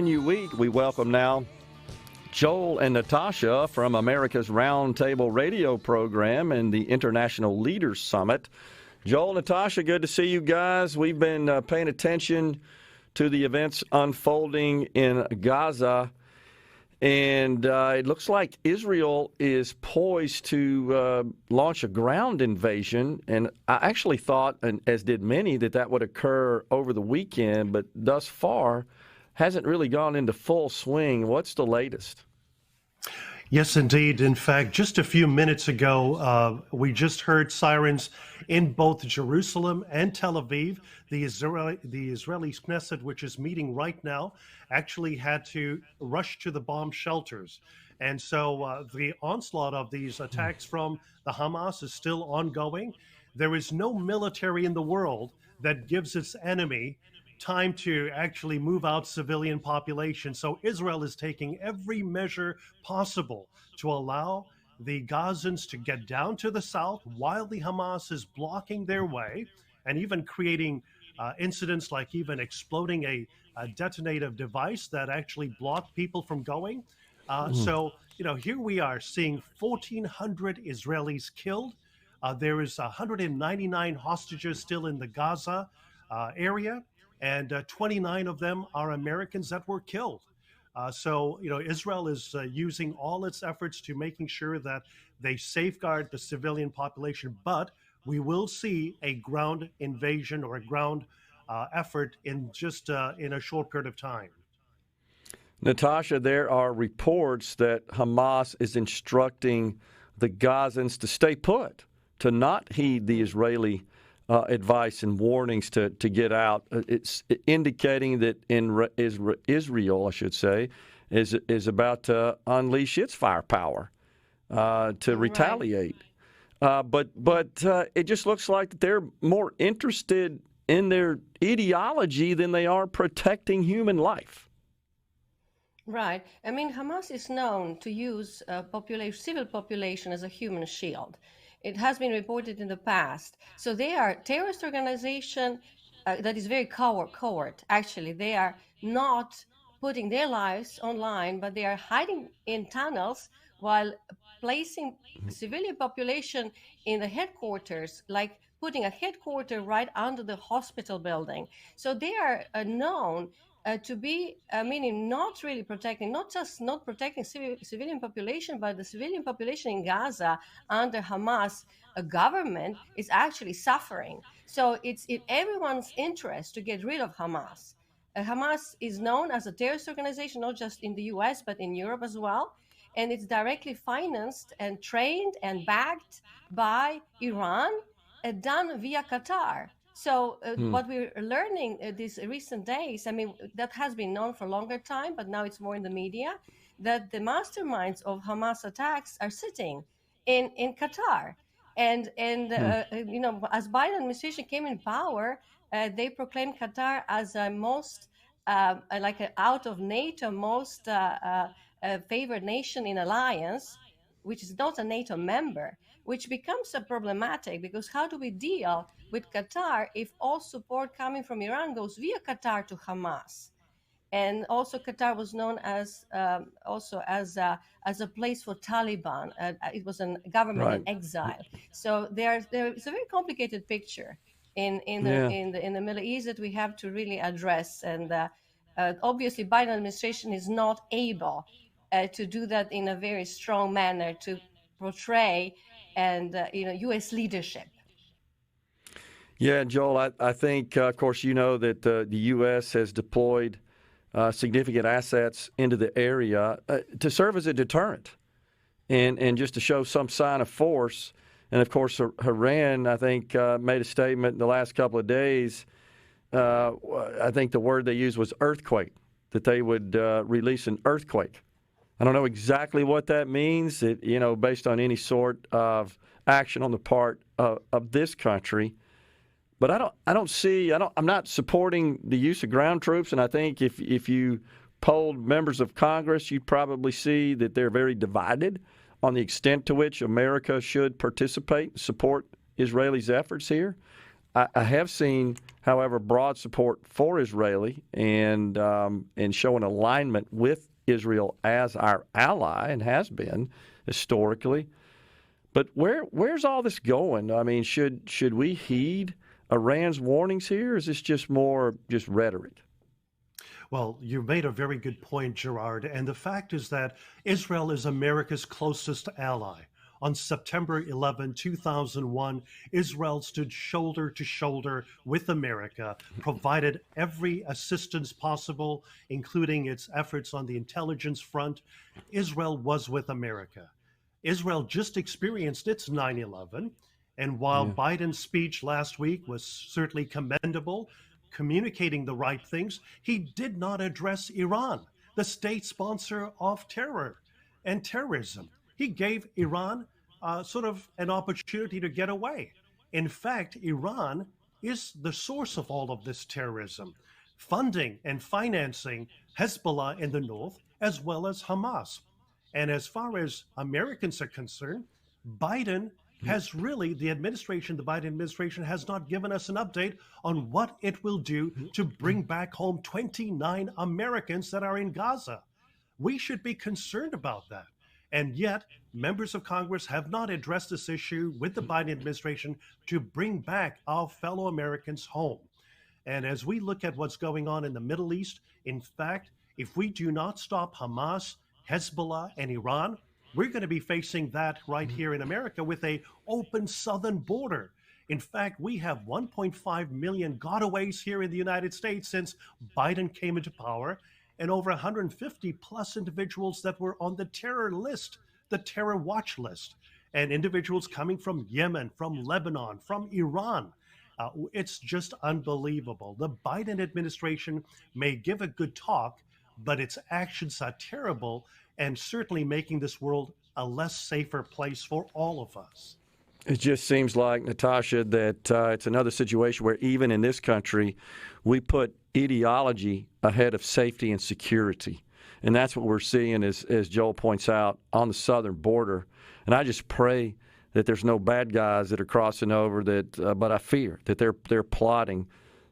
New week, we welcome now Joel and Natasha from America's Roundtable radio program and the International Leaders Summit. Joel, Natasha, good to see you guys. We've been paying attention to the events unfolding in Gaza, and it looks like Israel is poised to launch a ground invasion. And I actually thought, and as did many, that would occur over the weekend, but thus far hasn't really gone into full swing. What's the latest? Yes, indeed. In fact, just a few minutes ago, we just heard sirens in both Jerusalem and Tel Aviv. The Israeli Knesset, which is meeting right now, actually had to rush to the bomb shelters. And so the onslaught of these attacks from the Hamas is still ongoing. There is no military in the world that gives its enemy time to actually move out civilian population. So Israel is taking every measure possible to allow the Gazans to get down to the south while the Hamas is blocking their way, and even creating incidents like even exploding a detonative device that actually blocked people from going. So, here we are seeing 1,400 Israelis killed. There is 199 hostages still in the Gaza area. And 29 of them are Americans that were killed. So Israel is using all its efforts to making sure that they safeguard the civilian population. But we will see a ground invasion or a ground effort in just in a short period of time. Natasha, there are reports that Hamas is instructing the Gazans to stay put, to not heed the Israeli advice and warnings to get out. It's indicating that Israel, I should say, is about to unleash its firepower to retaliate. But it just looks like they're more interested in their ideology than they are protecting human life. Right. I mean, Hamas is known to use civil population as a human shield. It has been reported in the past. So they are a terrorist organization that is very coward. Actually, they are not putting their lives online, but they are hiding in tunnels while placing civilian population in the headquarters, like putting a headquarter right under the hospital building. So they are known to be, meaning not really protecting, not protecting civilian population, but the civilian population in Gaza under Hamas government is actually suffering. So it's in everyone's interest to get rid of Hamas. Hamas is known as a terrorist organization, not just in the US, but in Europe as well. And it's directly financed and trained and backed by Iran, done via Qatar. So what we're learning these recent days, I mean, that has been known for a longer time, but now it's more in the media, that the masterminds of Hamas attacks are sitting in Qatar. And as Biden administration came in power, they proclaimed Qatar as a most, like an out of NATO, most favored nation in alliance, which is not a NATO member, which becomes problematic because how do we deal with Qatar if all support coming from Iran goes via Qatar to Hamas? And also Qatar was known as as a place for Taliban. It was a government in exile. So there's a very complicated picture in the Middle East that we have to really address. And obviously, Biden administration is not able to do that in a very strong manner to portray U.S. leadership. Yeah, Joel, I think, of course, that the U.S. has deployed significant assets into the area to serve as a deterrent and just to show some sign of force. And, of course, Iran, I think, made a statement in the last couple of days. I think the word they used was earthquake, that they would release an earthquake. I don't know exactly what that means, based on any sort of action on the part of this country. But I'm not supporting the use of ground troops, and I think if you polled members of Congress, you'd probably see that they're very divided on the extent to which America should participate and support Israelis' efforts here. I have seen, however, broad support for Israeli and showing alignment with Israel as our ally and has been historically. But where's all this going? I mean, should we heed Iran's warnings here? Or is this just more just rhetoric? Well, you made a very good point, Gerard. And the fact is that Israel is America's closest ally. On September 11, 2001, Israel stood shoulder to shoulder with America, provided every assistance possible, including its efforts on the intelligence front. Israel was with America. Israel just experienced its 9/11. And while Biden's speech last week was certainly commendable, communicating the right things, he did not address Iran, the state sponsor of terror and terrorism. He gave Iran sort of an opportunity to get away. In fact, Iran is the source of all of this terrorism, funding and financing Hezbollah in the north, as well as Hamas. And as far as Americans are concerned, Biden has really, the Biden administration has not given us an update on what it will do to bring back home 29 Americans that are in Gaza. We should be concerned about that. And yet, members of Congress have not addressed this issue with the Biden administration to bring back our fellow Americans home. And as we look at what's going on in the Middle East, in fact, if we do not stop Hamas, Hezbollah, and Iran, we're going to be facing that right here in America with an open southern border. In fact, we have 1.5 million gotaways here in the United States since Biden came into power, and over 150 plus individuals that were on the terror list, the terror watch list, and individuals coming from Yemen, from Lebanon, from Iran. It's just unbelievable. The Biden administration may give a good talk, but its actions are terrible and certainly making this world a less safer place for all of us. It just seems like, Natasha, that it's another situation where even in this country, we put ideology ahead of safety and security. And that's what we're seeing, as Joel points out, on the southern border. And I just pray that there's no bad guys that are crossing over, but I fear that they're plotting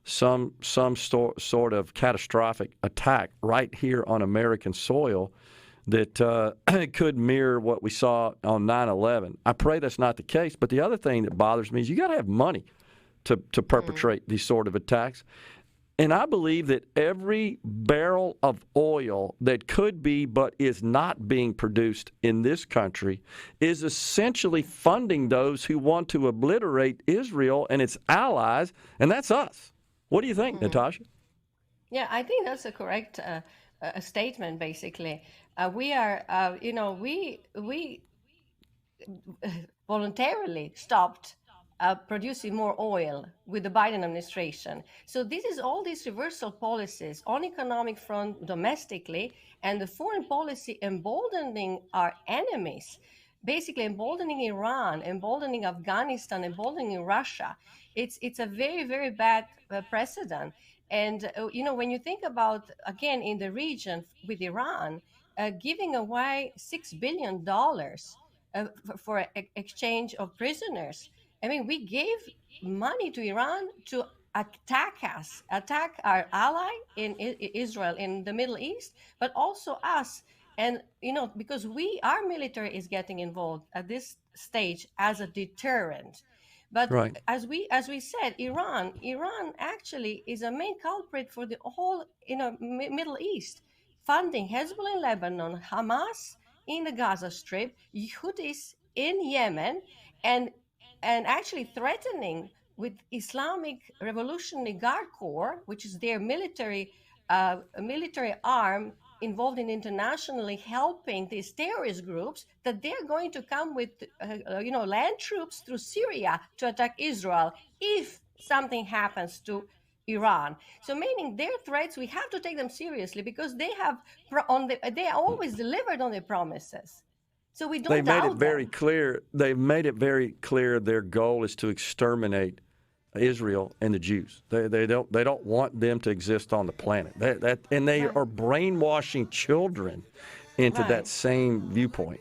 some sort of catastrophic attack right here on American soil that could mirror what we saw on 9/11. I pray that's not the case. But the other thing that bothers me is you got to have money to perpetrate these sort of attacks. And I believe that every barrel of oil that could be but is not being produced in this country is essentially funding those who want to obliterate Israel and its allies, and that's us. What do you think, Natasha? Yeah, I think that's a correct statement, basically. We are, we voluntarily stopped producing more oil with the Biden administration. So this is all these reversal policies on economic front domestically and the foreign policy emboldening our enemies, basically emboldening Iran, emboldening Afghanistan, emboldening Russia. It's a very, very bad precedent. And, when you think about, again, in the region with Iran, giving away $6 billion for exchange of prisoners. I mean, we gave money to Iran to attack us, attack our ally in Israel in the Middle East, but also us. And, because our military is getting involved at this stage as a deterrent. But right. as we said, Iran actually is a main culprit for the whole Middle East, funding Hezbollah in Lebanon, Hamas in the Gaza Strip, Houthis in Yemen, and actually threatening with Islamic Revolutionary Guard Corps, which is their military arm involved in internationally helping these terrorist groups, that they're going to come with land troops through Syria to attack Israel if something happens to Iran. So meaning their threats, we have to take them seriously because they always delivered on their promises. So we don't They've made it doubt very them. clear. They've made it very clear their goal is to exterminate Israel and the Jews. They don't want them to exist on the planet. And they are brainwashing children into that same viewpoint,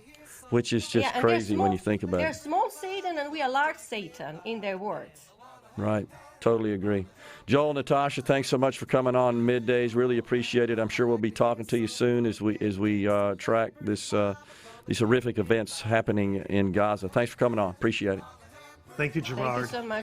which is just crazy when you think about it. They're small Satan and we are large Satan in their words. Right. Totally agree. Joel, Natasha, thanks so much for coming on Middays. Really appreciate it. I'm sure we'll be talking to you soon as we track these horrific events happening in Gaza. Thanks for coming on. Appreciate it. Thank you, Gerard. Thank you so much.